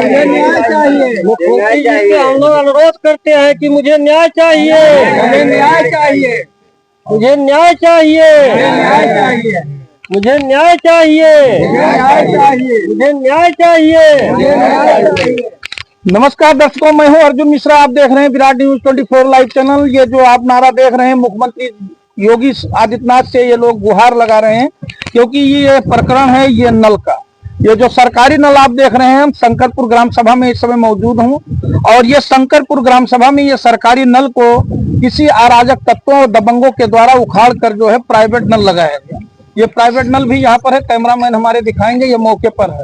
न्याय चाहिए। मुख्यमंत्री जी से हम लोग अनुरोध करते हैं कि मुझे न्याय चाहिए, मुझे न्याय चाहिए, मुझे न्याय चाहिए, न्याय चाहिए, मुझे न्याय चाहिए, न्याय चाहिए, मुझे न्याय चाहिए, न्याय चाहिए। नमस्कार दर्शकों, मैं हूं अर्जुन मिश्रा। आप देख रहे हैं विराट न्यूज 24 लाइव चैनल। ये जो आप नारा देख रहे हैं, मुख्यमंत्री योगी आदित्यनाथ से ये लोग गुहार लगा रहे हैं, क्योंकि ये प्रकरण है ये नल का। ये जो सरकारी नल आप देख रहे हैं, हम शंकरपुर ग्राम सभा में इस समय मौजूद हूं, और ये शंकरपुर ग्राम सभा में ये सरकारी नल को किसी अराजक तत्वों और दबंगों के द्वारा उखाड़ कर जो है प्राइवेट नल लगाया गया। ये प्राइवेट नल भी यहाँ पर है, कैमरामैन हमारे दिखाएंगे, ये मौके पर है।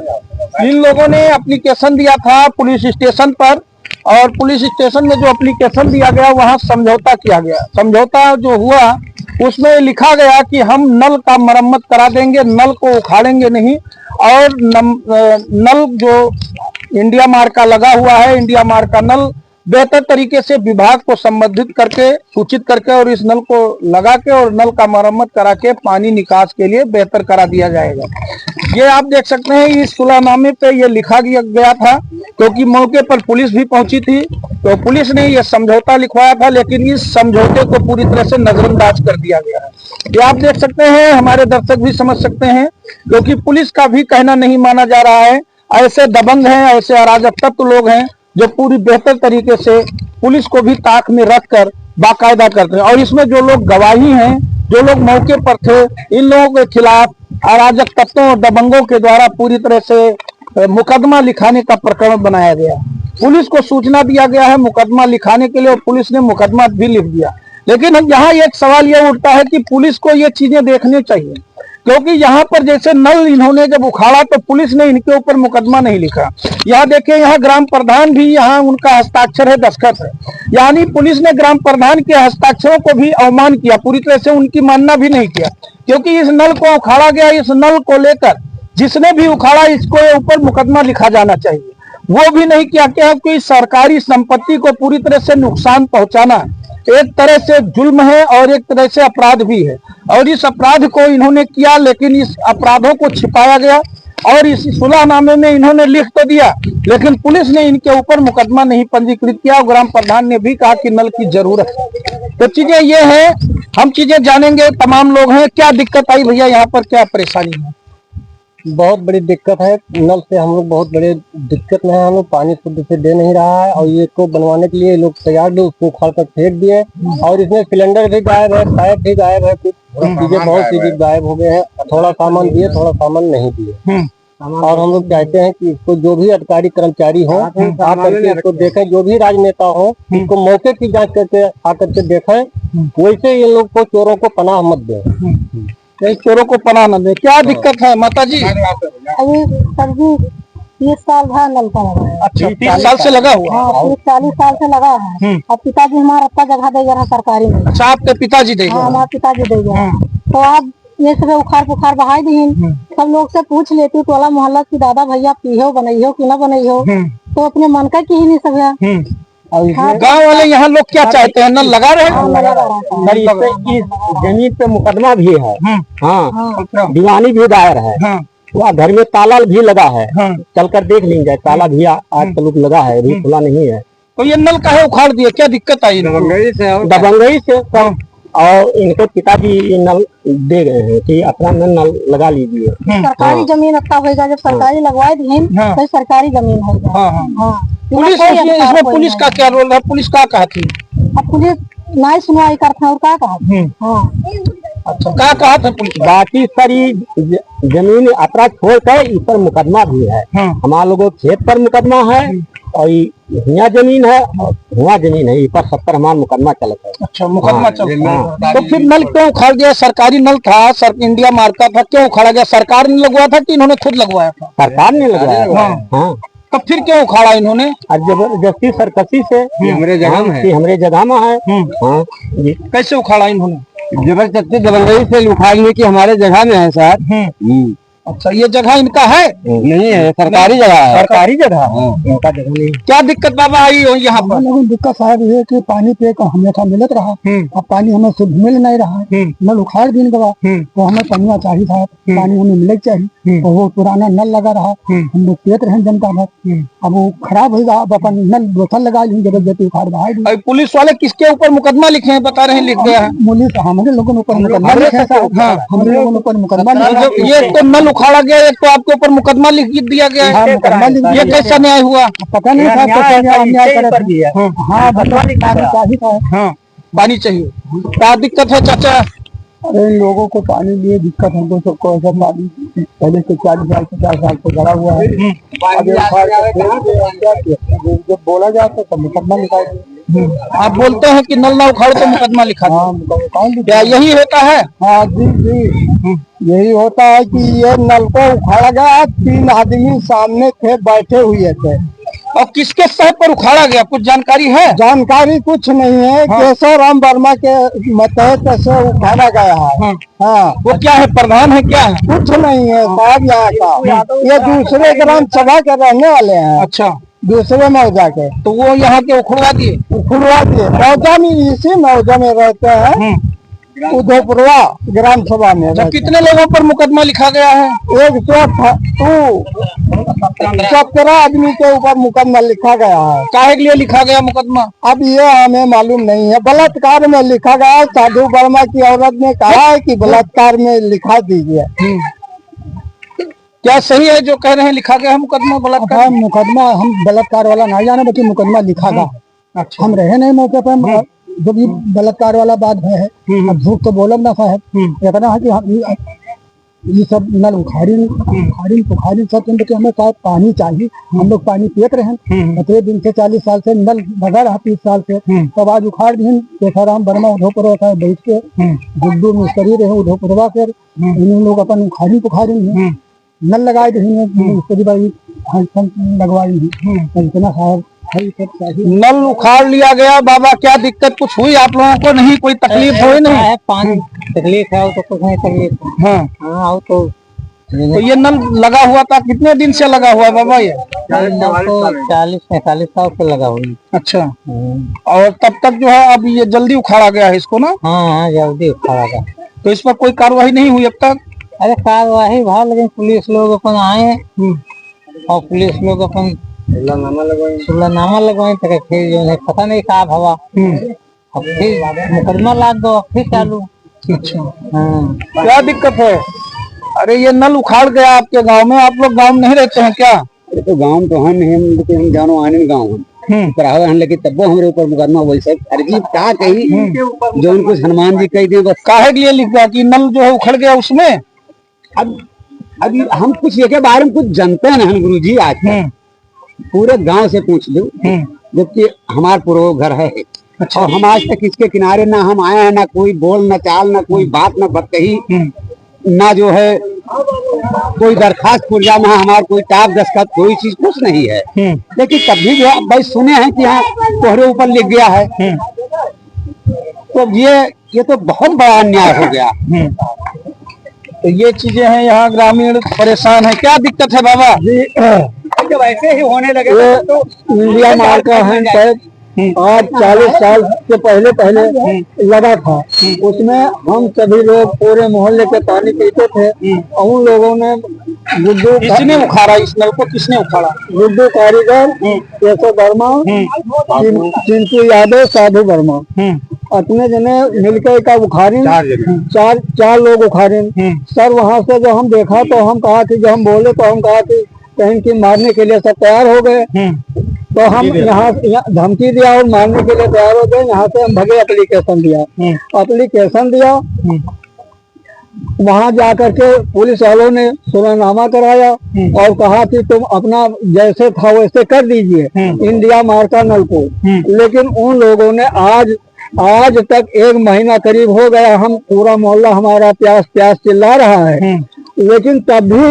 इन लोगों ने एप्लीकेशन दिया था पुलिस स्टेशन पर, और पुलिस स्टेशन में जो एप्लीकेशन दिया गया वहां समझौता किया गया। समझौता जो हुआ उसमें लिखा गया कि हम नल का मरम्मत करा देंगे, नल को उखाड़ेंगे नहीं, और नल जो इंडिया मार्क का लगा हुआ है, इंडिया मार्क का नल बेहतर तरीके से विभाग को संबोधित करके, सूचित करके, और इस नल को लगा के और नल का मरम्मत करा के पानी निकास के लिए बेहतर करा दिया जाएगा। ये आप देख सकते हैं, इस सुलहनामे पे ये लिखा गया था, क्योंकि मौके पर पुलिस भी पहुंची थी, तो पुलिस ने ये समझौता लिखवाया था, लेकिन इस समझौते को पूरी तरह से नजरअंदाज कर दिया गया है। ये आप देख सकते हैं, हमारे दर्शक भी समझ सकते हैं, क्योंकि पुलिस का भी कहना नहीं माना जा रहा है। ऐसे दबंग हैं, ऐसे अराजक तत्व लोग हैं जो पूरी बेहतर तरीके से पुलिस को भी ताक में रखकर बाकायदा करते हैं। और इसमें जो लोग गवाही हैं, जो लोग मौके पर थे, इन लोगों के खिलाफ अराजक तत्वों और दबंगों के द्वारा पूरी तरह से मुकदमा लिखाने का प्रकरण बनाया गया। पुलिस को सूचना दिया गया है मुकदमा लिखाने के लिए, और पुलिस ने मुकदमा भी लिख दिया। लेकिन यहाँ एक सवाल यह उठता है कि पुलिस को ये चीजें देखनी चाहिए, क्योंकि यहाँ पर जैसे नल इन्होंने जब उखाड़ा तो पुलिस ने इनके ऊपर मुकदमा नहीं लिखा। यहाँ देखिए, यहाँ ग्राम प्रधान भी, यहाँ उनका हस्ताक्षर है, दस्तखत है, यानी पुलिस ने ग्राम प्रधान के हस्ताक्षरों को भी अवमान किया, पूरी तरह से उनकी मानना भी नहीं किया। क्योंकि इस नल को उखाड़ा गया, इस नल को लेकर जिसने भी उखाड़ा इसको ऊपर मुकदमा लिखा जाना चाहिए, वो भी नहीं किया। क्या कोई सरकारी संपत्ति को पूरी तरह से नुकसान पहुंचाना एक तरह से जुल्म है और एक तरह से अपराध भी है, और इस अपराध को इन्होंने किया, लेकिन इस अपराधों को छिपाया गया। और इस सुलहनामे में इन्होंने लिख तो दिया, लेकिन पुलिस ने इनके ऊपर मुकदमा नहीं पंजीकृत किया, और ग्राम प्रधान ने भी कहा कि नल की जरूरत है। तो चीजें ये है, हम चीजें जानेंगे, तमाम लोग हैं। क्या दिक्कत आई भैया, यहाँ पर क्या परेशानी है? बहुत बड़ी दिक्कत है। नल से हम लोग बहुत बड़े दिक्कत में है, हम लोग पानी शुद्ध से दे नहीं रहा है, और ये को बनवाने के लिए लोग तैयार भी उसको उखाड़ कर फेंक दिए, और इसमें सिलेंडर भी गायब है, पाइप भी गायब है, कुछ चीजें बहुत चीजें गायब हो गए हैं। थोड़ा सामान दिए, थोड़ा सामान नहीं दिए। और हम लोग चाहते हैं कि इसको जो भी अधिकारी कर्मचारी हो आकर के इसको देखें, जो भी राजनेता हो इसको मौके की जांच करके आकर के देखें। वैसे ये लोग को चोरों को पनाह मत दें, चोरों को पनाह न दे। क्या दिक्कत है माता जी? अभी सर जी 30 साल है नल का लगा है। अच्छा, 30 साल से लगा हुआ? हाँ, 30-40 साल से लगा है। अब पिताजी हमारा अपना जगह दे गया सरकारी में। अच्छा, आपके पिताजी दे गए? हमारे पिताजी दे गया। तो आप ये सब उखाड़ पुखाड़ बहाई दी, सब लोग से पूछ लेती टोला मोहल्ला की, दादा भैया पीहो बनइहो कि न बनइहो, तो अपने मन का की ही नहीं सब है। गाँव वाले यहाँ लोग क्या चाहते हैं? नल लगा रहे हैं, जमीन पे मुकदमा भी है, हाँ, दीवानी भी दायर है, वहाँ घर में ताला भी लगा है, चल कर देख लेंगे, ताला भी आज तक लगा है, अभी खुला नहीं है। तो ये नल काहे उखाड़ दिए, क्या दिक्कत आई? दबंगई से। और इनके पिताजी ये नल दे गए हैं कि अपना नल लगा लीजिए। सरकारी जमीन अच्छा होगा, जब सरकारी लगवा दी तो सरकारी जमीन होगा। पुलिस इसमें पुलिस का क्या रोल है? पुलिस क्या कहती? अब पुलिस नहीं सुनवाई करते हैं, और क्या कहा? अच्छा, क्या कहा था पुलिस? बाकी सारी जमीन अपराध छोड़ कर इस पर मुकदमा भी है। हमारा लोगों खेत पर मुकदमा है, और यहाँ जमीन है, वहाँ जमीन है, इस पर 70 हमारा मुकदमा चलता है। अच्छा, मुकदमा चलता है। तो फिर नल क्यों उखाड़ दिया? सरकारी नल था, इंडिया मार्क का था, क्यों उखाड़ा गया? सरकार ने लगवाया था कि इन्होंने खुद लगवाया था? सरकार ने लगवाया। हाँ, तब फिर क्यों उखाड़ा इन्होंने? जबरदस्ती सरकसी से हमारे जगह में है, हमारे जगह में है। हाँ जी। कैसे उखाड़ा इन्होंने? जबरदस्ती दबंगई से उखाड़ने की हमारे जगह में है सर। अच्छा, ये जगह इनका है? नहीं है, सरकारी जगह है। सरकारी जगह? इनका जगह नहीं। क्या दिक्कत बाबा आई हो यहाँ पर? लेकिन दिक्कत साहब ये कि पानी पे हमेशा मिलत रहा, अब पानी हमें शुद्ध मिल नहीं रहा है। नल उखाड़ दिन गवा तो हमें पनिया चाहिए था, पानी हमें मिले चाहिए, तो वो पुराना नल लगा रहा, हम लोग पीते रहे जनता भर। अब वो खराब हो गया, अब अपन नल बोतल लगा ली, जबरदस्ती उखाड़ बहा दी। अभी पुलिस वाले किसके ऊपर मुकदमा लिखे हैं बता रहे हैं? लिख गया है पुलिस हमारे लोगों के ऊपर मुकदमा लिखा है। हाँ, हमारे लोगों के ऊपर मुकदमा लिखा है। ये तो नल उखाड़ा गया, एक तो आपके ऊपर मुकदमा लिख दिया गया हाँ, है। मुकदमा लिख ये दिया। कैसा न्याय हुआ? पता नहीं था अन्याय कर दिया। हाँ, पानी चाहिए था। हाँ, पानी चाहिए। क्या दिक्कत है चाचा? अरे इन लोगों को पानी लिए दिक्कत, हमको सबको ऐसा पानी पहले से 40 साल 50 साल से भरा हुआ है। अब जब बोला जाता तो मुकदमा लिखा है। आप बोलते हैं कि नल ना उखाड़ो तो मुकदमा लिखा हाँ, क्या यही होता है? हाँ जी जी, यही होता है कि ये नल को उखाड़ा गया, 3 आदमी सामने थे, बैठे हुए थे। और किसके सह पर उखाड़ा गया, कुछ जानकारी है? जानकारी कुछ नहीं है। केशव राम वर्मा के मतहत से उखाड़ा गया है। हाँ, वो क्या है, प्रधान है क्या है? कुछ नहीं है साहब यहाँ का। ये दूसरे ग्राम सभा के रहने वाले हैं। अच्छा, दूसरे मौजा के तो वो यहाँ के उखड़वा दिए? उखड़वा दिए। मौजा में, इसी मौजा में रहते हैं, उदयपुरवा ग्राम सभा में। तो कितने लोगों पर मुकदमा लिखा गया है? 117 आदमी के ऊपर मुकदमा लिखा गया है। काहे के लिए लिखा गया मुकदमा? अब ये हमें मालूम नहीं है। बलात्कार में लिखा गया। साधु वर्मा की औरत ने कहा है कि बलात्कार में लिखा दीजिए। क्या सही है जो कह रहे हैं लिखा गया है मुकदमा बलात्कार? हाँ, मुकदमा हम बलात्कार वाला नहीं जाने, बल्कि मुकदमा लिखा गया। अच्छा, हम रहे नहीं मौके पर जब ये बलात्कार वाला बात है। अब झूठ तो बोलब ना साहब, इतना है कि ये सब नल उखाड़ी सब कि हमें शायद पानी चाहिए। हम लोग पानी पीते रहे, 15 दिन से 40 साल से नल लगा रहा, 30 साल से। तब आज उखाड़ दी। केशवराम वर्मा उधोपुरवा का बैठ के गुड्डू मिस्त्री रहे उधोपुरवा कर, इन लोग अपन उखाड़ी नल लगाए थे, मिस्त्री भाई लगवाई इतना साहब। नल उखाड़ लिया गया। बाबा क्या दिक्कत कुछ हुई आप लोगों को? नहीं, कोई तकलीफ हुई? नहीं, पानी तकलीफ है तो कुछ नहीं तकलीफ। हाँ, तो ये नल लगा हुआ था, कितने दिन से लगा हुआ बाबा? ये 40-45 साल से लगा हुई। अच्छा, और तब तक जो है अब ये जल्दी उखाड़ा गया है इसको ना? हाँ, जल्दी उखाड़ा गया। तो इस पर कोई कार्रवाई नहीं हुई अब तक? अरे कार्रवाई भाव, लेकिन पुलिस लोग अपन आए और पुलिस लोग अपन सुलहनामा लगवाए, फिर जो है पता नहीं क्या हवा, अब फिर मुकदमा लाद दो, फिर चालू। अच्छा, क्या दिक्कत है? अरे ये नल उखाड़ गया आपके गांव में, आप लोग गांव में नहीं रहते हैं क्या? तो गाँव तो हम हम जानो आने गाँव हम, लेकिन तब वो हमारे ऊपर मुकदमा वैसे अर्जी क्या कही जो उनको हनुमान जी कही थी। बस काहे के लिए लिख गया कि नल जो है उखड़ गया उसमें? अब अभी हम कुछ ये के बारे में कुछ जानते हैं ना गुरु जी। आज पूरे गांव से पूछ लो, जबकि हमारे पूरा घर है। अच्छा, और हम आज तक इसके किनारे ना हम आए हैं, ना कोई बोल, ना चाल, ना कोई बात, ना बात कही, ना जो है कोई दरखास्त पुरजा, ना हमारा कोई टाप दस्तखत, कोई चीज कुछ नहीं है। लेकिन तब भी जो भाई सुने हैं कि हाँ तोहरे ऊपर लिख गया है, तो ये तो बहुत बड़ा अन्याय हो गया। तो ये चीजें हैं, यहाँ ग्रामीण परेशान है। क्या दिक्कत है बाबा? जब ऐसे ही होने लगे तो इंडिया मार्ग का हैंड पैप आज 40 साल से पहले लगा था। उसमें हम सभी लोग पूरे मोहल्ले के पानी पीते थे। और उन लोगों ने किसने उखाड़ा इस नल को? किसने उखाड़ा? गुड्डू कारीगर, केशव वर्मा, चिंटू यादव, साधु वर्मा, अपने जने मिलकर का उखाड़ी। चार लोग उखाड़े। सर वहाँ से जो हम देखा तो हम कहा कि जो हम बोले तो हम कहा कि कहीं की मारने के लिए सब तैयार हो गए। तो हम यहाँ धमकी दिया और मारने के लिए तैयार हो गए। यहाँ से हम भगे, एप्लीकेशन दिया। वहाँ जाकर के पुलिस वालों ने सुलहनामा कराया और कहा कि तुम अपना जैसे था वैसे कर दीजिए इंडिया मार्ग का नल को। लेकिन उन लोगों ने आज तक 1 महीना करीब हो गया, हम पूरा मोहल्ला हमारा प्यास चिल्ला रहा है, लेकिन तब भी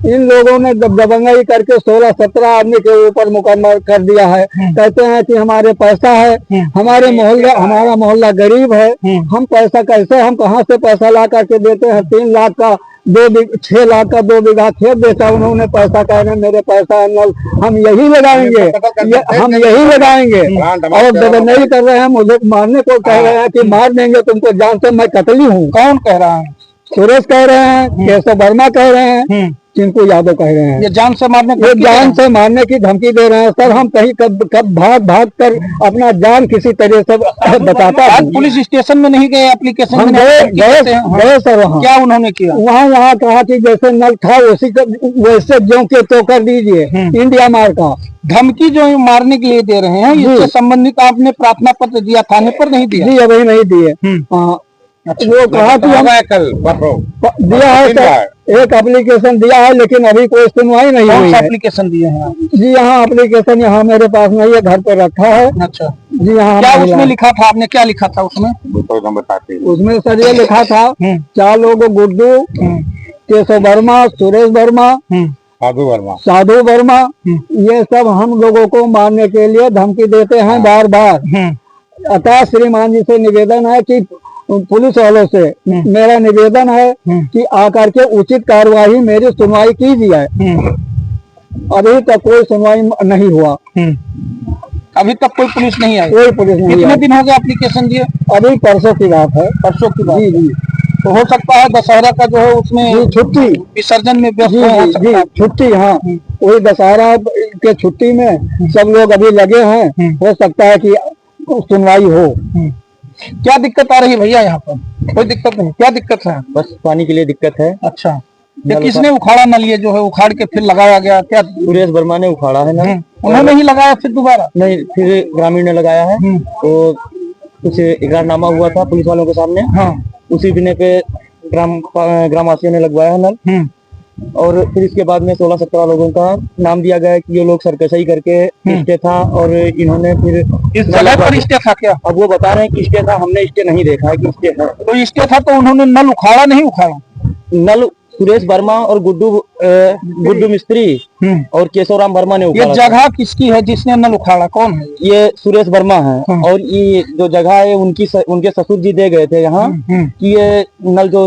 इन लोगों ने दबंगाई करके 16-17 आदमी के ऊपर मुकदमा कर दिया है। कहते हैं कि हमारे पैसा है, हमारा मोहल्ला गरीब है, हम पैसा कैसे, हम कहाँ से पैसा ला करके देते हैं? 3 लाख का 6 लाख का 2 बीघा खेत बेचा उन्होंने, पैसा कह रहे हैं मेरे पैसा है नल हम यही लगाएंगे, हम यही लगाएंगे, और नहीं कर रहे हैं, मुझे मारने को कह रहे हैं कि मार देंगे तुमको जान से, मैं कतली हूँ। कौन कह रहा है? सुरेश कह रहे हैं, केशव वर्मा कह रहे हैं, चिंकू यादव कह रहे हैं। ये जान से मारने ये जान से मारने की धमकी दे रहे हैं सर। हम कहीं कब भाग कर अपना जान किसी तरह से बताता है। आज पुलिस स्टेशन में नहीं गए, एप्लीकेशन हम में गए सर वहाँ। क्या उन्होंने किया? वहाँ कहा कि जैसे नल था उसी वैसे ज्यों के तो कर दीजिए, इंडिया मार का। धमकी जो मारने के लिए दे रहे हैं, इससे संबंधित आपने प्रार्थना पत्र दिया, थाने पर नहीं दिया? जी अभी नहीं दिए। वो कहा कि हम दिया है सर, एक एप्लीकेशन दिया है, लेकिन अभी कोई सुनवाई नहीं हुई है। एप्लीकेशन दिए हैं? जी यहाँ एप्लीकेशन यहाँ मेरे पास नहीं है, घर पे रखा है। अच्छा जी हाँ। क्या उसमें लिखा था? आपने क्या लिखा था उसमें? उसमें सर ये लिखा था 4 लोग, गुड्डू, केशव वर्मा, सुरेश वर्मा, साधु वर्मा, ये सब हम लोगों को मारने के लिए धमकी देते हैं बार बार। अतः श्रीमान जी से निवेदन है कि पुलिस वालों से मेरा निवेदन है कि आकर के उचित कार्यवाही, मेरी सुनवाई कीजिए। अभी तक कोई सुनवाई नहीं हुआ। अभी तक कोई पुलिस नहीं आई? कोई पुलिस नहीं। कितने दिन हो गए एप्लीकेशन दिए? अभी परसों की बात है। परसों की बात? जी जी। तो हो सकता है दशहरा का जो है उसमें छुट्टी, विसर्जन में व्यस्त हो सकता है। छुट्टी, हाँ वही दशहरा के छुट्टी में सब लोग अभी लगे हैं। हो सकता है कि सुनवाई हो। क्या दिक्कत आ रही है भैया यहाँ पर? कोई दिक्कत नहीं? क्या दिक्कत है? बस पानी के लिए दिक्कत है। अच्छा, ये किसने उखाड़ा नल? ये जो है उखाड़ के फिर लगाया गया क्या? सुरेश वर्मा ने उखाड़ा है ना। उन्होंने ही लगाया फिर दोबारा? नहीं, फिर ग्रामीण ने लगाया है। तो कुछ इकरारनामा हुआ था पुलिस वालों के सामने। हाँ। उसी दिन पे ग्रामवासियों ने लगवाया है नल। और फिर इसके बाद में 16-17 लोगों का नाम दिया गया कि ये लोग सरकशाई करके स्टे था, और इन्होंने फिर इस जगह पर स्टे था क्या? अब वो बता रहे हैं कि स्टे था, हमने स्टे नहीं देखा है कि स्टे है। तो स्टे था तो उन्होंने नल उखाड़ा नहीं उखाड़ा? नल सुरेश वर्मा और गुड्डू मिस्त्री और केशवराम वर्मा ने उखाड़ा। ये जगह किसकी है जिसने नल उखाड़ा? कौन है? ये सुरेश वर्मा है। और ये जो जगह है उनके ससुर जी दे गए थे यहाँ कि ये नल जो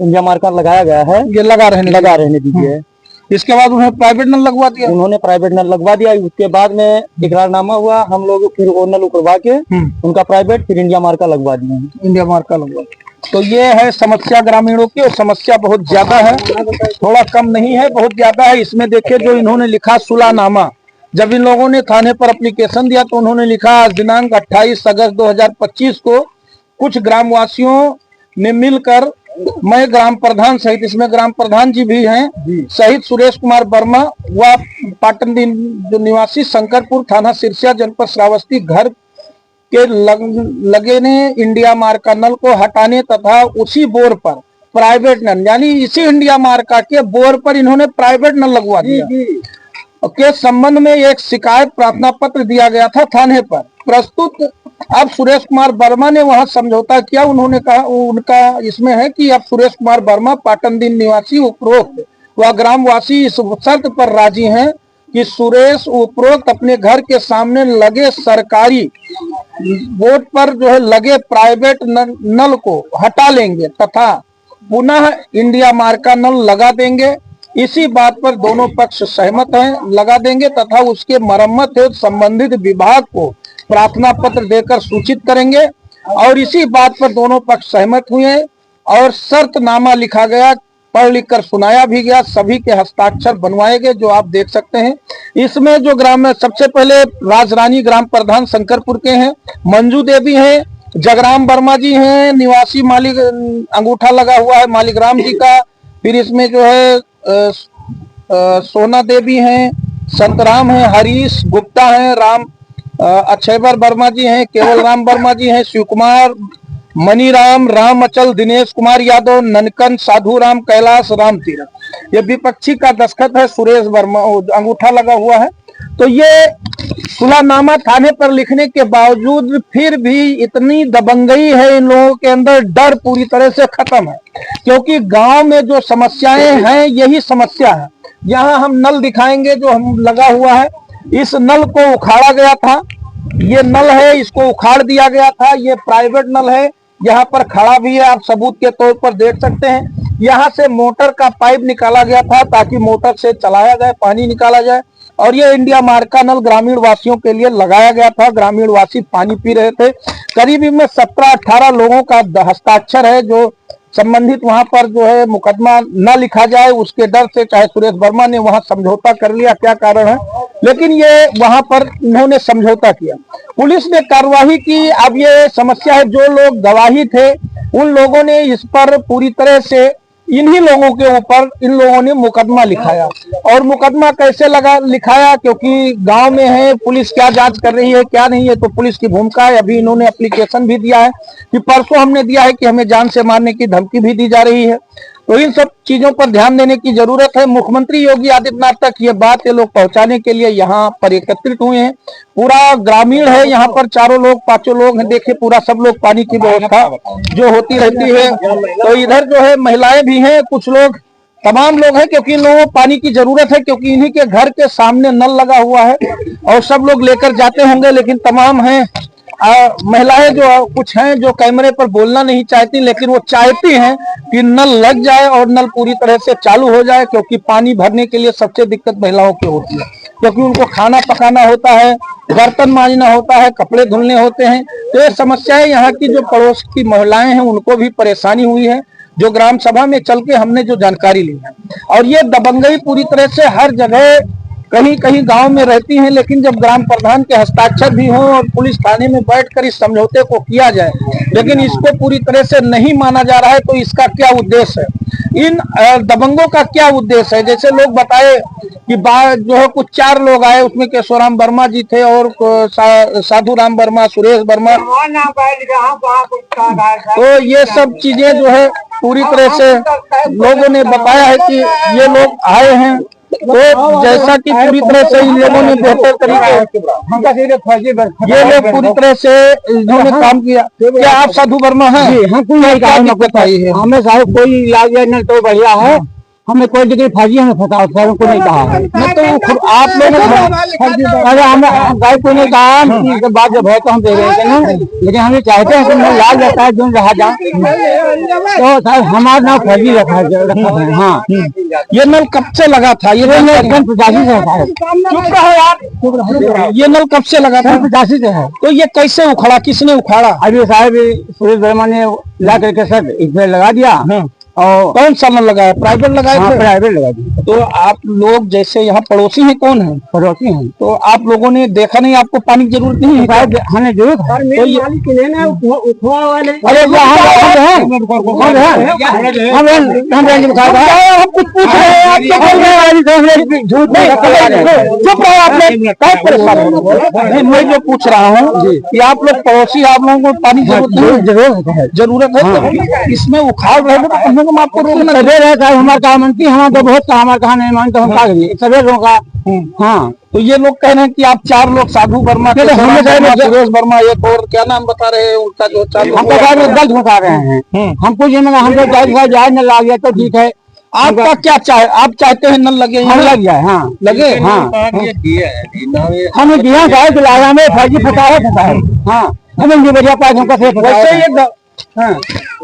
इंडिया मार्कर लगाया गया है, ये लगा रहने दीजिए। इसके बाद उन्होंने प्राइवेट नल लगवा दिया? उन्होंने प्राइवेट नल लगवा दिया। उसके बाद में इकरारनामा हुआ, हम लोग फिर वो नल उखड़वा के उनका प्राइवेट, फिर इंडिया मार्का लगवा दिए। इंडिया मार्का लगवा। तो ये है समस्या ग्रामीणों की, और समस्या बहुत ज्यादा है, थोड़ा कम नहीं है, बहुत ज्यादा है। इसमें देखिए जो इन्होंने लिखा सुलानामा, जब इन लोगों ने थाने पर एप्लीकेशन दिया तो उन्होंने लिखा आज दिनांक 28 अगस्त 2025 को कुछ ग्रामवासियों ने मिलकर, मैं ग्राम प्रधान सहित, इसमें ग्राम प्रधान जी भी हैं, सहित सुरेश कुमार वर्मा व पाटन जो निवासी शंकरपुर थाना सिरसिया जनपद श्रावस्ती घर के लगे ने इंडिया मार्का नल को हटाने तथा उसी बोर पर प्राइवेट नल, यानी इसी इंडिया मार्का के बोर पर इन्होंने प्राइवेट नल लगवा दिया के संबंध में एक शिकायत प्रार्थना पत्र दिया गया था थाने पर। प्रस्तुत अब सुरेश कुमार वर्मा ने वहां समझौता किया। उन्होंने कहा, उनका इसमें है कि अब सुरेश कुमार वर्मा पाटन दिन निवासी उपरोक्त व ग्रामवासी इस शर्त पर राजी हैं कि सुरेश उपरोक्त अपने घर के सामने लगे सरकारी बोर्ड पर जो है लगे प्राइवेट नल को हटा लेंगे तथा पुनः इंडिया मार्का नल लगा देंगे। इसी बात पर दोनों पक्ष सहमत हैं, लगा देंगे तथा उसके मरम्मत हेतु संबंधित विभाग को प्रार्थना पत्र देकर सूचित करेंगे। और इसी बात पर दोनों पक्ष सहमत हुए और शर्तनामा लिखा गया, पढ़ लिख कर सुनाया भी गया, सभी के हस्ताक्षर बनवाए गए, जो आप देख सकते हैं। इसमें जो ग्राम में सबसे पहले राजरानी ग्राम प्रधान शंकरपुर के हैं, मंजू देवी हैं, जगराम वर्मा जी हैं, निवासी मालिक अंगूठा लगा हुआ है मालिकराम जी का। फिर इसमें जो है सोना देवी हैं, संतराम है, हरीश गुप्ता है, राम अक्षयवर वर्मा जी हैं, केवल राम वर्मा जी हैं, शिव कुमार, मनीराम, राम अचल, दिनेश कुमार यादव, ननकन, साधु राम, कैलाश, राम तीरथ। ये विपक्षी का दस्तखत है, सुरेश वर्मा अंगूठा लगा हुआ है। तो ये सुलानामा थाने पर लिखने के बावजूद फिर भी इतनी दबंगई है इन लोगों के अंदर, डर पूरी तरह से खत्म है। क्योंकि गांव में जो समस्याएं हैं यही समस्या है। यहाँ हम नल दिखाएंगे जो हम लगा हुआ है, इस नल को उखाड़ा गया था, ये नल है, इसको उखाड़ दिया गया था, ये प्राइवेट नल है, यहाँ पर खड़ा भी है, आप सबूत के तौर पर देख सकते हैं। यहाँ से मोटर का पाइप निकाला गया था ताकि मोटर से चलाया जाए, पानी निकाला जाए। और ये इंडिया मार्ग का नल ग्रामीण वासियों के लिए लगाया गया था। ग्रामीण वासी पानी पी रहे थे। करीब इनमें 17-18 लोगों का हस्ताक्षर है जो संबंधित वहां पर जो है मुकदमा न लिखा जाए उसके डर से, चाहे सुरेश वर्मा ने वहां समझौता कर लिया, क्या कारण है, लेकिन ये वहां पर उन्होंने समझौता किया। पुलिस ने कार्रवाई की। अब ये समस्या है, जो लोग गवाही थे उन लोगों ने इस पर पूरी तरह से, इन्हीं लोगों के ऊपर इन लोगों ने मुकदमा लिखाया। और मुकदमा कैसे लिखाया, क्योंकि गांव में है, पुलिस क्या जांच कर रही है क्या नहीं है, तो पुलिस की भूमिका है। अभी इन्होंने एप्लीकेशन भी दिया है कि परसों हमने दिया है कि हमें जान से मारने की धमकी भी दी जा रही है। तो इन सब चीजों पर ध्यान देने की जरूरत है। मुख्यमंत्री योगी आदित्यनाथ तक ये बात ये लोग पहुंचाने के लिए यहाँ पर एकत्रित हुए हैं। पूरा ग्रामीण है यहाँ पर, 4 लोग 5 लोग हैं, देखिए पूरा सब लोग पानी की व्यवस्था जो होती रहती है। तो इधर जो है महिलाएं भी हैं, कुछ लोग, तमाम लोग हैं, क्योंकि इन लोगों को पानी की जरूरत है, क्योंकि इन्हीं के घर के सामने नल लगा हुआ है और सब लोग लेकर जाते होंगे। लेकिन तमाम हैं महिलाएं जो कुछ हैं जो कैमरे पर बोलना नहीं चाहती, लेकिन वो चाहती हैं कि नल लग जाए और नल पूरी तरह से चालू हो जाए, क्योंकि पानी भरने के लिए सबसे दिक्कत महिलाओं की होती है, क्योंकि उनको खाना पकाना होता है, बर्तन मांजना होता है, कपड़े धुलने होते हैं। तो ये समस्याएं यहाँ की जो पड़ोस की महिलाएं हैं उनको भी परेशानी हुई है, जो ग्राम सभा में चल के हमने जो जानकारी ली है। और ये दबंगई पूरी तरह से हर जगह, कहीं कहीं गांव में रहती हैं, लेकिन जब ग्राम प्रधान के हस्ताक्षर भी हों और पुलिस थाने में बैठकर इस समझौते को किया जाए, लेकिन इसको पूरी तरह से नहीं माना जा रहा है। तो इसका क्या उद्देश्य है, इन दबंगों का क्या उद्देश्य है? जैसे लोग बताए कि जो है कुछ 4 लोग आए, उसमें केशवराम वर्मा जी थे और साधु राम वर्मा, सुरेश वर्मा। तो ये सब चीजें जो है पूरी तरह से लोगों ने बताया है कि ये लोग आए हैं। तो जैसा कि पूरी तरह से इन लोगों ने बेहतर तरीके, ये लोग पूरी तरह से इन्होंने काम किया। क्या आप साधु वर्मा हैं? हम कोई बताइए है, हमें साहब कोई इलाज न तो बढ़िया है, हमें कोई डिग्री फर्जी हमें फंसा को नहीं कहा है। तो आप लोगों अरे हमें गाय को नहीं कहा, बात जब है तो हम दे रहे थे ना, लेकिन हमें चाहते हैं कि लाल रहता है जो रहा जा, तो साहब हमारा नाम फर्जी रखा है। हाँ, ये नल कब से लगा था? ये नल 85 से है। चुप रहो यार, ये नल कब से लगा था? 85 से है। तो ये कैसे उखड़ा, किसने उखाड़ा? अभी साहब सुरेश वर्मा ने ला करके सर इसमें लगा दिया। और कौन सा नल लगाया? प्राइवेट लगाया? हाँ, प्राइवेट लगा दिया। तो आप लोग जैसे यहाँ पड़ोसी हैं, कौन है? पड़ोसी हैं। तो आप लोगों ने देखा नहीं, आपको पानी की जरूरत नहीं है? हमें जरूरत है। तो ये हम कुछ पूछ रहे हैं, आप क्या बोल रहे हैं? झूठ नहीं, चुप रहो आप लोग, क्या परेशान हो? मैं जो पूछ रहा हूँ कि आप लोग पड़ोसी, आप लोगों को पानी की जरूरत है? जरूरत है तो इसमें उखाड़ रहे थे, तो कम से कम आपको रोकना रहता है। हमारा कहा मनती, हमारा तो बहुत कहा, हमारा कहा नहीं मानते, हम कहा सभी लोगों का। हाँ, तो ये लोग कह रहे हैं कि आप 4 लोग, साधु वर्मा, सुरेश वर्मा, एक और क्या नाम बता रहे हैं उनका, जो 4 हम तो गलत बता रहे हैं। हम कुछ हमको जाए न लग गया तो ठीक है। आपका क्या आप चाहते हैं नल लगे? हम लग जाए। हाँ, लगे। हाँ, हमें दिया साहब लाया में फर्जी फंसा है। हाँ, हमें बढ़िया पैसों का वैसे ये हाँ,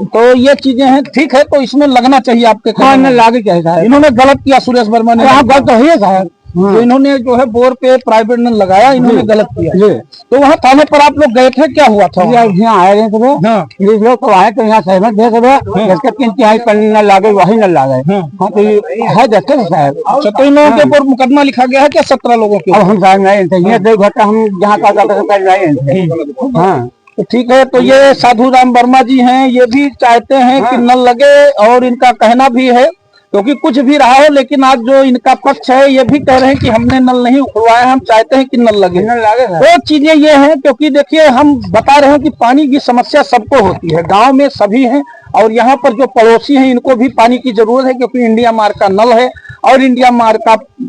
तो ये चीजें हैं, ठीक है। तो इसमें लगना चाहिए आपके। हाँ, लागे चाहिए। इन्होंने गलत किया, सुरेश वर्मा ने। आप गलत तो है साहब। तो इन्होंने जो है बोर पे प्राइवेट नल लगाया, इन्होंने गलत किया। तो वहाँ थाने पर आप लोग गए थे, क्या हुआ था? यहाँ आए रहे सब। हाँ, लोग तो आए तो यहाँ सहमत थे सब। इसका 3 पर नल लागे, वही नल लागे। हाँ, तो है देखते हैं साहब। अच्छा, तो इन लोगों के ऊपर मुकदमा लिखा गया है क्या? 17 लोगों के? अब हम साहब नहीं थे, ये 2 घंटा हम जहाँ का नहीं। हाँ, तो ठीक है। तो ये साधु राम वर्मा जी हैं, ये भी चाहते हैं कि नल लगे, और इनका कहना भी है, क्योंकि कुछ भी रहा हो, लेकिन आज जो इनका पक्ष है ये भी कह रहे हैं कि हमने नल नहीं उखड़वाया, हम चाहते हैं कि नल लगे। तो चीजें ये हैं, क्योंकि देखिए हम बता रहे हैं कि पानी की समस्या सबको होती है, गांव में सभी हैं, और यहाँ पर जो पड़ोसी हैं इनको भी पानी की जरूरत है, क्योंकि इंडिया मार्ग का नल है, और इंडिया मार्ग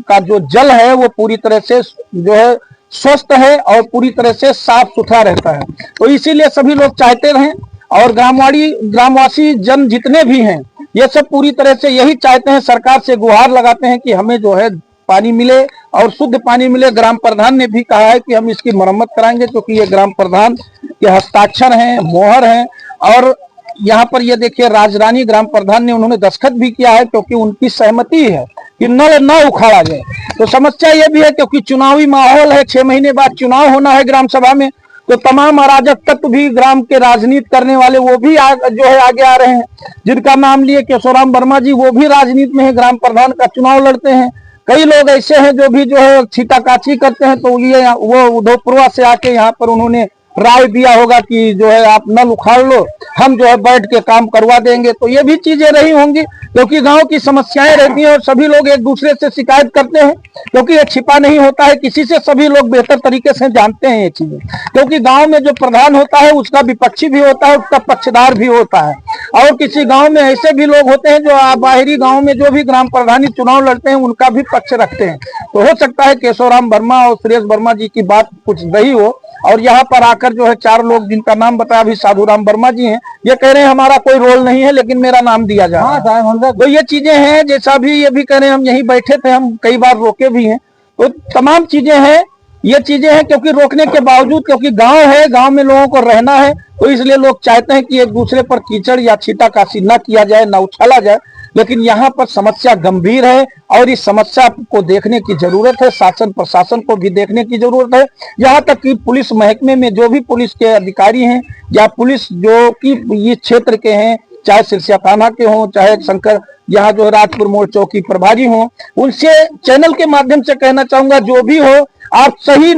का जो जल है वो पूरी तरह से जो है स्वस्थ है और पूरी तरह से साफ सुथरा रहता है। तो इसीलिए सभी लोग चाहते रहें, और ग्रामवासी जन जितने भी हैं ये सब पूरी तरह से यही चाहते हैं, सरकार से गुहार लगाते हैं कि हमें जो है पानी मिले और शुद्ध पानी मिले। ग्राम प्रधान ने भी कहा है कि हम इसकी मरम्मत कराएंगे, क्योंकि ये ग्राम प्रधान के हस्ताक्षर हैं, मोहर हैं, और यहाँ पर ये देखिए राजरानी ग्राम प्रधान ने उन्होंने दस्तखत भी किया है क्योंकि उनकी सहमति है कि नल न उखाड़ा जाए। तो समस्या ये भी है क्योंकि चुनावी माहौल है, 6 महीने बाद चुनाव होना है ग्राम सभा में, तो तमाम अराजक तत्व भी ग्राम के राजनीति करने वाले वो भी जो है आगे आ रहे हैं। जिनका नाम लिए केशोराम वर्मा जी, वो भी राजनीति में है, ग्राम प्रधान का चुनाव लड़ते हैं। कई लोग ऐसे हैं जो भी जो है छीटाकाची करते हैं, तो ये वो उदयपुरवा से आके यहाँ पर उन्होंने राय दिया होगा कि जो है आप नल उखाड़ लो, हम जो है बैठ के काम करवा देंगे। तो ये भी चीजें रही होंगी क्योंकि गांव की समस्याएं रहती हैं और सभी लोग एक दूसरे से शिकायत करते हैं, क्योंकि ये छिपा नहीं होता है किसी से, सभी लोग बेहतर तरीके से जानते हैं ये चीजें। क्योंकि गांव में जो प्रधान होता है उसका विपक्षी भी होता है, उसका पक्षधार भी होता है, और किसी गांव में ऐसे भी लोग होते हैं जो बाहरी गांव में जो भी ग्राम प्रधानी चुनाव लड़ते हैं उनका भी पक्ष रखते हैं। तो हो सकता है केशोराम वर्मा और सुरेश वर्मा जी की बात कुछ रही हो, और यहाँ पर आकर जो है 4 लोग जिनका नाम बताया अभी साधुराम वर्मा जी हैं, ये कह रहे हैं हमारा कोई रोल नहीं है लेकिन मेरा नाम दिया जा रहा है। तो ये चीजें हैं, जैसा भी ये भी कह रहे हैं, हम यहीं बैठे थे, हम कई बार रोके भी हैं, तो तमाम चीजें हैं, ये चीजें हैं क्योंकि रोकने के बावजूद, क्योंकि गांव है, गांव में लोगों को रहना है, तो इसलिए लोग चाहते हैं कि एक दूसरे पर कीचड़ या छीटाकाशी न किया जाए, न उछाला जाए। लेकिन यहाँ पर समस्या गंभीर है और इस समस्या को देखने की जरूरत है, शासन प्रशासन को भी देखने की जरूरत है। यहाँ तक कि पुलिस महकमे में जो भी पुलिस के अधिकारी हैं या पुलिस जो कि इस क्षेत्र के हैं, चाहे सिरसिया थाना के हों, चाहे शंकर यहाँ जो राजपुर मोड़ चौकी प्रभारी हों, उनसे चैनल के माध्यम से कहना चाहूंगा जो भी हो आप सही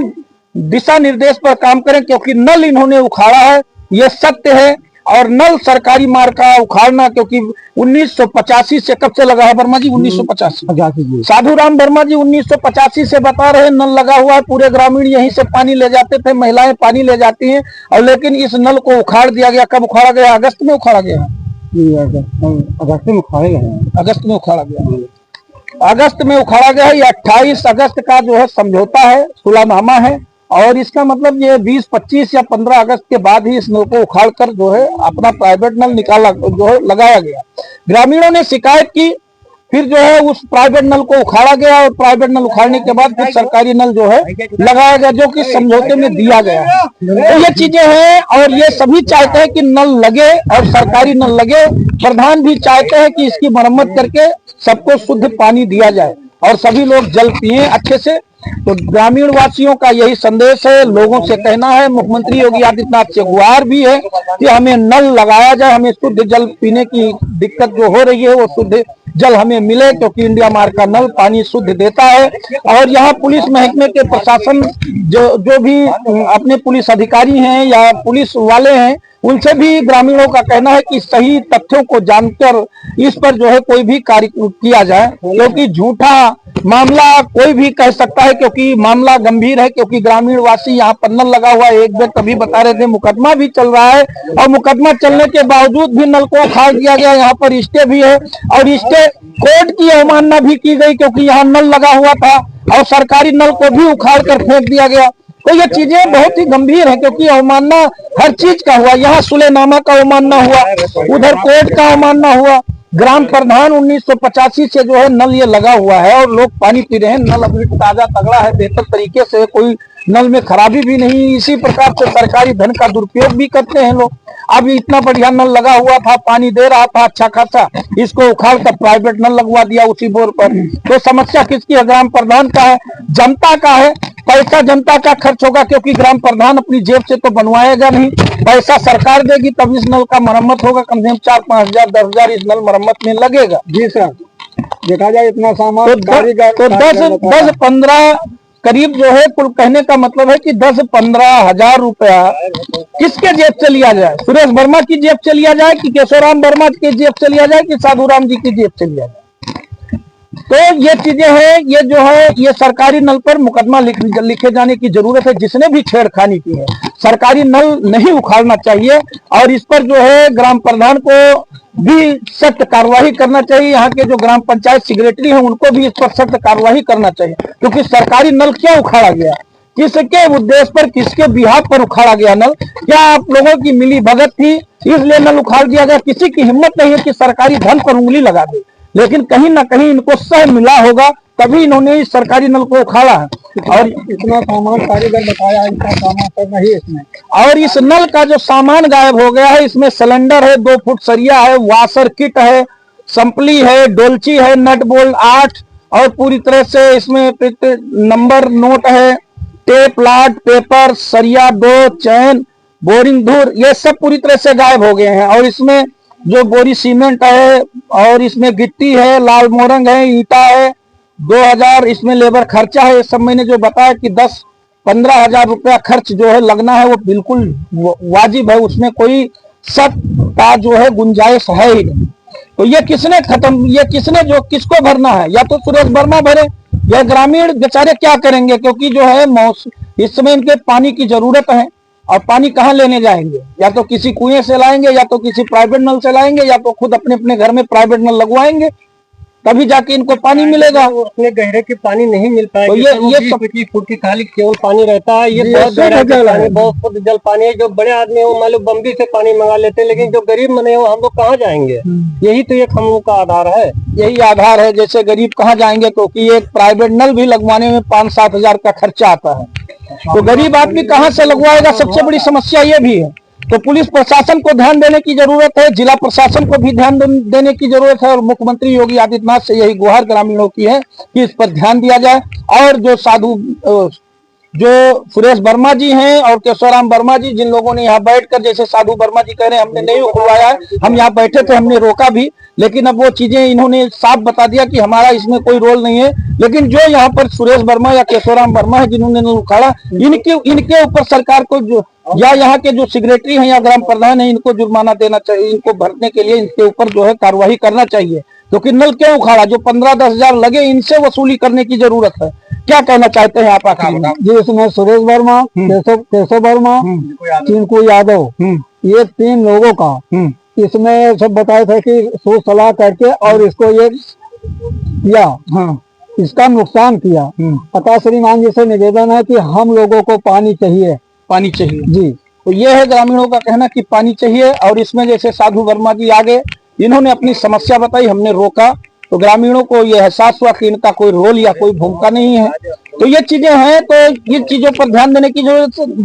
दिशा निर्देश पर काम करें, क्योंकि नल इन्होंने उखाड़ा है, ये सत्य है। और नल सरकारी मार्ग का उखाड़ना, क्योंकि 1985 से कब से लगा है वर्मा जी? 1985। साधुराम वर्मा जी 1985 से बता रहे नल लगा हुआ है, पूरे ग्रामीण यहीं से पानी ले जाते थे, महिलाएं पानी ले जाती हैं, और लेकिन इस नल को उखाड़ दिया गया। कब उखाड़ा गया? अगस्त में उखाड़ा गया। अगस्त में उखाड़े गए, अगस्त में उखाड़ा गया, अगस्त में उखाड़ा गया है। ये 28 अगस्त का जो है समझौता है, सुलहनामा है, और इसका मतलब ये 20, 25 या 15 अगस्त के बाद ही इस नल को उखाड़ कर जो है अपना प्राइवेट नल निकाला, जो है लगाया गया। ग्रामीणों ने शिकायत की, फिर जो है उस प्राइवेट नल को उखाड़ा गया, और प्राइवेट नल उखाड़ने के बाद फिर सरकारी नल जो है लगाया गया, जो कि समझौते में दिया गया है। तो ये चीजें हैं, और ये सभी चाहते हैं कि नल लगे और सरकारी नल लगे। प्रधान भी चाहते हैं कि इसकी मरम्मत करके सबको शुद्ध पानी दिया जाए और सभी लोग जल पिए अच्छे से। तो ग्रामीण वासियों का यही संदेश है, लोगों से कहना है, मुख्यमंत्री योगी आदित्यनाथ से गुहार भी है कि हमें नल लगाया जाए, हमें शुद्ध जल पीने की दिक्कत जो हो रही है वो शुद्ध जल हमें मिले, क्योंकि इंडिया मार्ग का नल पानी शुद्ध देता है। और यहाँ पुलिस महकमे के प्रशासन जो भी अपने पुलिस अधिकारी हैं या पुलिस वाले हैं, उनसे भी ग्रामीणों का कहना है कि सही तथ्यों को जानकर इस पर जो है कोई भी कार्य किया जाए, क्योंकि झूठा मामला कोई भी कह सकता है, क्योंकि मामला गंभीर है। क्योंकि ग्रामीण वासी यहाँ पर नल लगा हुआ है, एक व्यक्ति अभी बता रहे थे मुकदमा भी चल रहा है, और मुकदमा चलने के बावजूद भी नल को उखाड़ दिया गया। यहाँ पर स्टे भी है, और स्टे कोर्ट की अवमानना भी की गई, क्योंकि यहाँ नल लगा हुआ था और सरकारी नल को भी उखाड़ कर फेंक दिया गया। तो ये चीजें बहुत ही गंभीर है, क्योंकि अवमानना हर चीज का हुआ। यहाँ सुलेनामा का अवमानना हुआ, उधर कोर्ट का अवमानना हुआ। ग्राम प्रधान 1985 से जो है नल ये लगा हुआ है और लोग पानी पी रहे हैं। नल अभी ताजा तगड़ा है, बेहतर तरीके से, कोई नल में खराबी भी नहीं। इसी प्रकार से सरकारी धन का दुरुपयोग भी करते हैं लोग। अब इतना बढ़िया नल लगा हुआ था, पानी दे रहा था अच्छा खासा, इसको उखाड़ कर प्राइवेट नल लगवा दिया उसी बोर पर। तो समस्या किसकी है? ग्राम प्रधान का है, जनता का है। पैसा जनता का खर्च होगा, क्योंकि ग्राम प्रधान अपनी जेब से तो बनवाएगा नहीं, पैसा सरकार देगी, तब इस नल का मरम्मत होगा। कम से कम 4-5 हजार 10 हजार इस नल मरम्मत में लगेगा। जी सर, देखा जाए इतना सामान तो 10-15 करीब जो है, कुल कहने का मतलब है कि 10-15 हजार रुपया किसके जेब से लिया जाए? सुरेश वर्मा की जेब से लिया जाए कि केशोराम वर्मा की जेब से लिया जाए कि साधुराम जी की जेब से लिया जाए? तो ये चीजें हैं, ये जो है ये सरकारी नल पर मुकदमा लिखे जाने की जरूरत है। जिसने भी छेड़खानी की है, सरकारी नल नहीं उखाड़ना चाहिए, और इस पर जो है ग्राम प्रधान को भी सख्त कार्रवाई करना चाहिए। यहाँ के जो ग्राम पंचायत सेक्रेटरी हैं उनको भी इस पर सख्त कार्रवाई करना चाहिए, क्योंकि सरकारी नल क्यों उखाड़ा गया, किसके उद्देश्य पर, किसके बिहाफ पर उखाड़ा गया नल? क्या आप लोगों की मिली भगत थी इसलिए नल उखाड़ दिया गया? किसी की हिम्मत नहीं है कि सरकारी धन पर उंगली लगा दे, लेकिन कहीं ना कहीं इनको सह मिला होगा तभी इन्होंने इस सरकारी नल को उखाड़ा है। और इतना सामान कारीगर बताया, इतना सामान सब नहीं इसमें। और इस नल का जो सामान गायब हो गया है, इसमें सिलेंडर है, 2 फुट सरिया है, वाशर किट है, संपली है, डोलची है, नट बोल्ट 8 और पूरी तरह से इसमें नंबर नोट है, टेप, लाट, पेपर, सरिया 2, चैन, बोरिंग धूर, ये सब पूरी तरह से गायब हो गए हैं। और इसमें जो बोरी सीमेंट है और इसमें गिट्टी है, लाल मोरंग है, ईटा है, 2000 इसमें लेबर खर्चा है। सब मैंने जो बताया कि 10-15 हजार रुपया खर्च जो है लगना है, वो बिल्कुल वाजिब है, उसमें कोई शक का जो है गुंजाइश है ही नहीं। तो ये किसने जो किसको भरना है? या तो सुरेश वर्मा भरे, या ग्रामीण बेचारे क्या करेंगे? क्योंकि जो है इस समय इनके पानी की जरूरत है, और पानी कहाँ लेने जाएंगे? या तो किसी कुएं से लाएंगे, या तो किसी प्राइवेट नल से लाएंगे, या तो खुद अपने अपने घर में प्राइवेट नल लगवाएंगे, तभी जाके इनको पानी मिलेगा। उतने गहरे के पानी नहीं मिल पाएगा। तो ये सब 20 फुट की खाली केवल पानी रहता है। ये बहुत गहरा जल है, बहुत शुद्ध जल पानी है। जो बड़े आदमी हो मान लो बम्बी से पानी मंगा लेते हैं, लेकिन जो गरीब मने हो हम लोग कहाँ जाएंगे? यही तो एक हम लोग का आधार है। यही आधार है, जैसे गरीब कहाँ जाएंगे? क्योंकि एक प्राइवेट नल भी लगवाने में 5-7 हजार का खर्चा आता है, तो गरीब आदमी कहाँ से लगवाएगा? सबसे बड़ी समस्या ये भी है। तो पुलिस प्रशासन को ध्यान देने की जरूरत है, जिला प्रशासन को भी ध्यान देने की जरूरत है, और मुख्यमंत्री योगी आदित्यनाथ से यही गुहार ग्रामीणों की है कि इस पर ध्यान दिया जाए। और जो सुरेश वर्मा जी हैं और केशवराम वर्मा जी, जिन लोगों ने यहाँ बैठकर, जैसे साधु वर्मा जी कह रहे हैं हमने नहीं उखड़वाया है, हम यहाँ बैठे थे, हमने रोका भी, लेकिन अब वो चीजें इन्होंने साफ बता दिया कि हमारा इसमें कोई रोल नहीं है। लेकिन जो यहाँ पर सुरेश वर्मा या केशवराम वर्मा है जिन्होंने उखाड़ा, इनके ऊपर सरकार को या यहाँ के जो सेक्रेटरी हैं या ग्राम प्रधान है, इनको जुर्माना देना चाहिए। इनको भरने के लिए इनके ऊपर जो है कार्रवाई करना चाहिए, क्योंकि नल क्यों उखाड़ा? जो 15-10 हजार लगे, इनसे वसूली करने की जरूरत है। क्या कहना चाहते हैं आप आखिर में? जी, इसमें सुरेश वर्मा, केशव वर्मा, चिंकू यादव, ये 3 लोगों का इसमें सब बताए थे कि सोच सलाह करके और इसको ये किया, इसका नुकसान किया। अतः श्रीमान जी से निवेदन है कि हम लोगों को पानी चाहिए, पानी चाहिए जी। तो ये है ग्रामीणों का कहना कि पानी चाहिए। और इसमें जैसे साधु वर्मा जी आगे, इन्होंने अपनी समस्या बताई, हमने रोका, तो ग्रामीणों को ये एहसास हुआ कि इनका कोई रोल या कोई भूमिका नहीं है। तो ये चीजें हैं, तो ये चीजों पर ध्यान देने की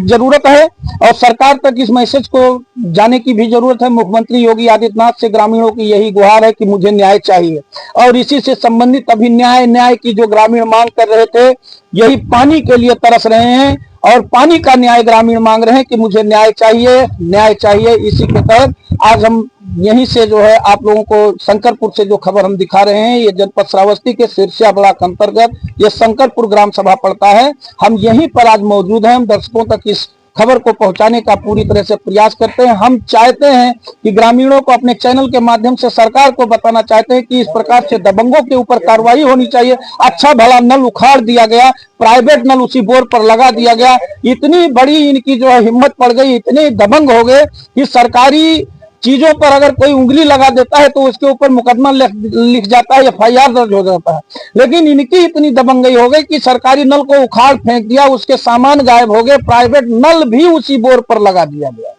जरूरत है, और सरकार तक इस मैसेज को जाने की भी जरूरत है। मुख्यमंत्री योगी आदित्यनाथ से ग्रामीणों की यही गुहार है कि मुझे न्याय चाहिए, और इसी से संबंधित अभी न्याय की जो ग्रामीण मांग कर रहे थे, यही पानी के लिए तरस रहे हैं, और पानी का न्याय ग्रामीण मांग रहे हैं कि मुझे न्याय चाहिए। इसी के तहत आज हम यहीं से जो है आप लोगों को शंकरपुर से जो खबर हम दिखा रहे हैं, ये जनपद श्रावस्ती के सिरसिया ब्लॉक के अंतर्गत ये शंकरपुर ग्राम सभा पड़ता है। हम यहीं पर आज मौजूद हैं। हम दर्शकों तक इस खबर को पहुंचाने का पूरी तरह से प्रयास करते हैं। हम चाहते हैं कि ग्रामीणों को अपने चैनल के माध्यम से सरकार को बताना चाहते हैं कि इस प्रकार से दबंगों के ऊपर कार्रवाई होनी चाहिए। अच्छा भला नल उखाड़ दिया गया, प्राइवेट नल उसी बोर पर लगा दिया गया, इतनी बड़ी इनकी जो है हिम्मत पड़ गई, इतने दबंग हो गए कि सरकारी चीजों पर अगर कोई उंगली लगा देता है तो उसके ऊपर मुकदमा लिख जाता है, FIR दर्ज हो जाता है। लेकिन इनकी इतनी दबंगई हो गई कि सरकारी नल को उखाड़ फेंक दिया, उसके सामान गायब हो गए, प्राइवेट नल भी उसी बोर पर लगा दिया गया।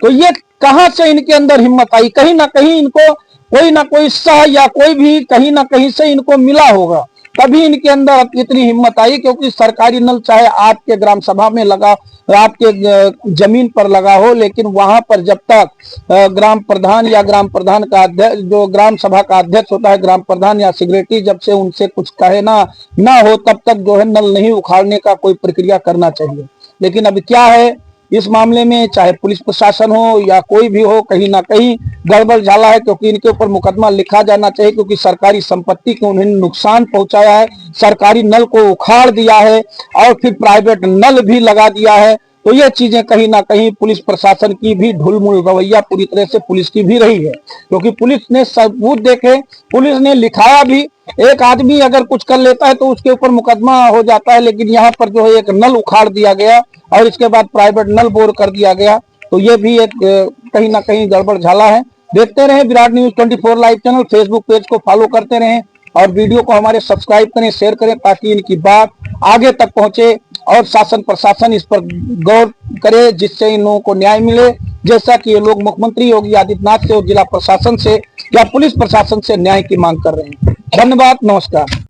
तो ये कहां से इनके अंदर हिम्मत आई? कहीं ना कहीं इनको कोई ना कोई सह या कोई भी कहीं ना कहीं से इनको मिला होगा, तभी इनके अंदर इतनी हिम्मत आई। क्योंकि सरकारी नल चाहे आपके ग्राम सभा में लगा, आपके जमीन पर लगा हो, लेकिन वहां पर जब तक ग्राम प्रधान या ग्राम प्रधान का अध्यक्ष, जो ग्राम सभा का अध्यक्ष होता है, ग्राम प्रधान या सेक्रेटरी, जब से उनसे कुछ कहे ना हो, तब तक जो है नल नहीं उखाड़ने का कोई प्रक्रिया करना चाहिए। लेकिन अभी क्या है, इस मामले में चाहे पुलिस प्रशासन हो या कोई भी हो, कहीं ना कहीं गड़बड़ झाला है। क्योंकि इनके ऊपर मुकदमा लिखा जाना चाहिए, क्योंकि सरकारी संपत्ति को उन्होंने नुकसान पहुंचाया है, सरकारी नल को उखाड़ दिया है और फिर प्राइवेट नल भी लगा दिया है। तो ये चीजें कहीं ना कहीं पुलिस प्रशासन की भी ढुलमुल रवैया पूरी तरह से पुलिस की भी रही है। क्योंकि पुलिस ने सबूत देखे, पुलिस ने लिखाया भी। एक आदमी अगर कुछ कर लेता है तो उसके ऊपर मुकदमा हो जाता है, लेकिन यहाँ पर जो है एक नल उखाड़ दिया गया और इसके बाद प्राइवेट नल बोर कर दिया गया। तो ये भी एक कहीं ना कहीं गड़बड़ झाला है। देखते रहें Virat news 24 live channel, Facebook page को फॉलो करते रहें और वीडियो को हमारे सब्सक्राइब करें, शेयर करें, ताकि इनकी बात आगे तक पहुंचे और शासन प्रशासन इस पर गौर करे, जिससे इन लोगों को न्याय मिले। जैसा कि ये लोग मुख्यमंत्री योगी आदित्यनाथ से और जिला प्रशासन से या पुलिस प्रशासन से न्याय की मांग कर रहे हैं। धन्यवाद, नमस्कार।